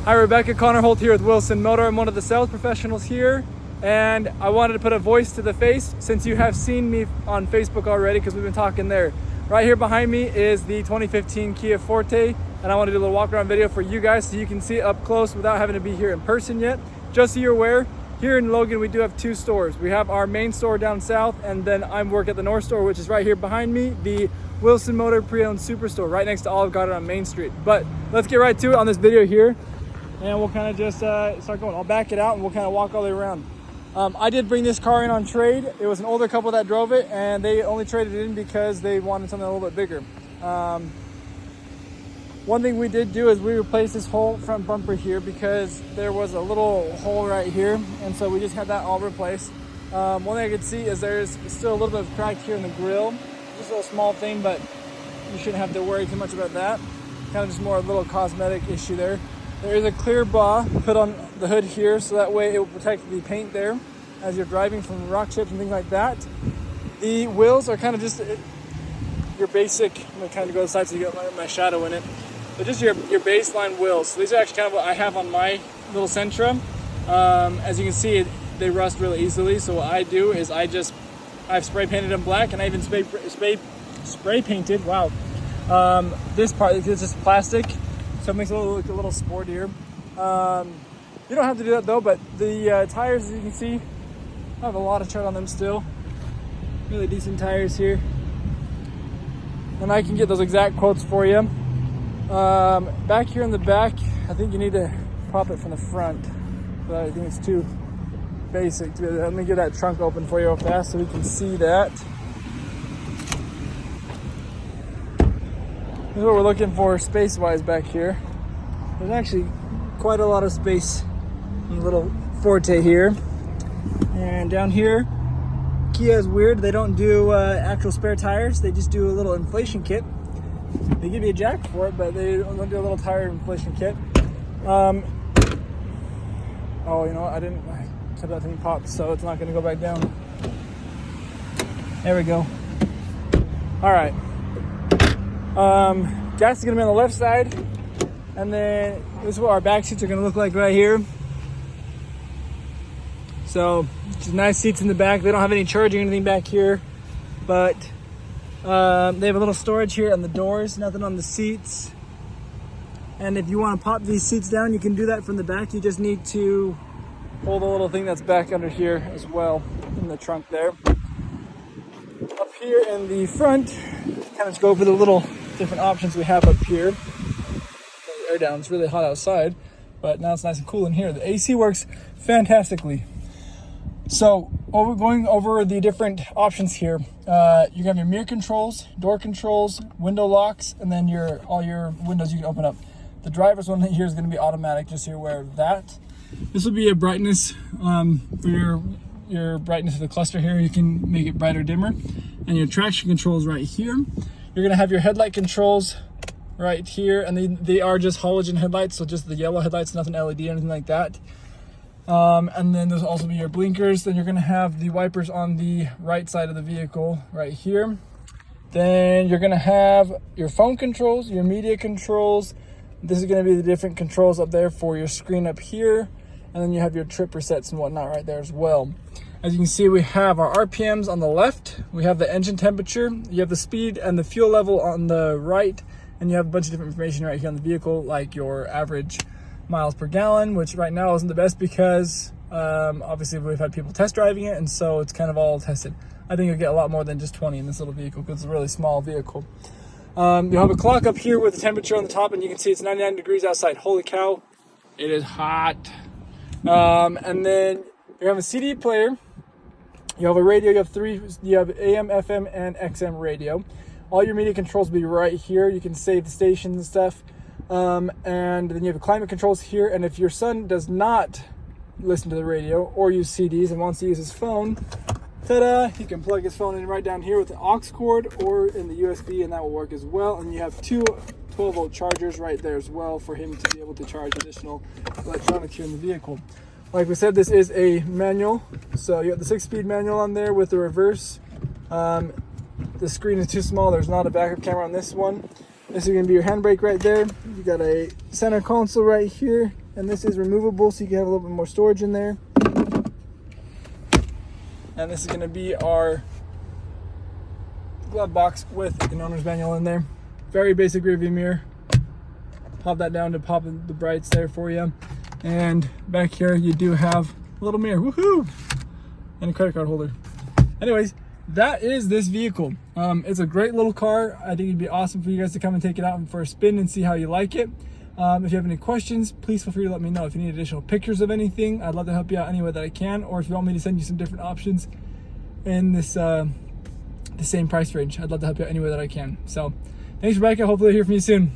Hi Rebecca, Connor Holt here with Wilson Motor. I'm one of the sales professionals here, and I wanted to put a voice to the face since you have seen me on Facebook already because we've been talking there. Right here behind me is the 2015 Kia Forte, and I want to do a little walk around video for you guys so you can see it up close without having to be here in person yet. Just so you're aware, here in Logan we do have two stores. We have our main store down south, and then I work at the north store, which is right here behind me, the Wilson Motor Pre-Owned Superstore, right next to Olive Garden on Main Street. But let's get right to it on this video here. And we'll kind of just start going. I'll back it out and we'll kind of walk all the way around. I did bring this car in on trade. It was an older couple that drove it, and they only traded it in because they wanted something a little bit bigger. One thing we did do is we replaced this whole front bumper here because there was a little hole right here, and so we just had that all replaced. One thing I could see is there's still a little bit of crack here in the grill. Just a little small thing, but you shouldn't have to worry too much about that. Kind of just more a little cosmetic issue there. There is a clear bar put on the hood here, so that way it will protect the paint there as you're driving from rock chips and things like that. The wheels are kind of just your basic, I'm going to kind of go to the side so you get my shadow in it, but just your baseline wheels. So these are actually kind of what I have on my little Sentra. As you can see, they rust really easily, so what I do is I've spray painted them black, and I even spray painted, wow, this part is just plastic. So it makes it look a little sportier. You don't have to do that though, but the tires, as you can see, I have a lot of tread on them still. Really decent tires here. And I can get those exact quotes for you. Back here in the back, I think you need to pop it from the front. But I think it's too basic. Let me get that trunk open for you real fast so we can see that. This is what we're looking for space-wise back here. There's actually quite a lot of space in the little Forte here. And down here, Kia is weird. They don't do actual spare tires. They just do a little inflation kit. They give you a jack for it, but they don't do a little tire inflation kit. Oh, you know what? I said that thing popped, so it's not going to go back down. There we go. All right. Gas is going to be on the left side, and then this is what our back seats are going to look like right here. So just nice seats in the back. They don't have any charging or anything back here, but they have a little storage here on the doors, nothing on the seats. And if you want to pop these seats down, you can do that from the back. You just need to hold a little thing that's back under here as well in the trunk there. Up here in the front, kind of just go over the little different options we have up here. Air down, it's really hot outside, but now it's nice and cool in here. The AC works fantastically. So we're going over the different options here. You have your mirror controls, door controls, window locks, and then all your windows you can open up. The driver's one here is going to be automatic, just so you're aware of that. This will be a brightness for your brightness of the cluster here. You can make it brighter, dimmer, and your traction controls right here. You're going to have your headlight controls right here, and they are just halogen headlights, so just the yellow headlights, nothing LED or anything like that. And then there's also be your blinkers. Then you're going to have the wipers on the right side of the vehicle right here. Then you're going to have your phone controls, your media controls. This is going to be the different controls up there for your screen up here. And then you have your trip resets and whatnot right there as well. As you can see, we have our RPMs on the left. We have the engine temperature. You have the speed and the fuel level on the right. And you have a bunch of different information right here on the vehicle, like your average miles per gallon, which right now isn't the best because obviously we've had people test driving it, and so it's kind of all tested. I think you'll get a lot more than just 20 in this little vehicle because it's a really small vehicle. You'll have a clock up here with the temperature on the top, and you can see it's 99 degrees outside. Holy cow, it is hot. And then you have a CD player. You have a radio. You have AM, FM, and XM radio. All your media controls will be right here. You can save the stations and stuff. And then you have climate controls here. And if your son does not listen to the radio or use CDs and wants to use his phone, ta-da, he can plug his phone in right down here with the aux cord or in the USB, and that will work as well. And you have two 12-volt chargers right there as well for him to be able to charge additional electronics here in the vehicle. Like we said, this is a manual, so you have the 6-speed manual on there with the reverse. The screen is too small. There's not a backup camera on this one. This is going to be your handbrake right there. You got a center console right here, and this is removable, so you can have a little bit more storage in there. And this is going to be our glove box with an owner's manual in there. Very basic rearview mirror. Pop that down to pop the brights there for you. And back here you do have a little mirror, woohoo, and a credit card holder. Anyways, that is this vehicle. It's a great little car. I think it'd be awesome for you guys to come and take it out for a spin and see how you like it. If you have any questions, please feel free to let me know. If you need additional pictures of anything, I'd love to help you out any way that I can. Or if you want me to send you some different options in this the same price range, I'd love to help you out any way that I can. So thanks, Rebecca. Hopefully I'll hear from you soon.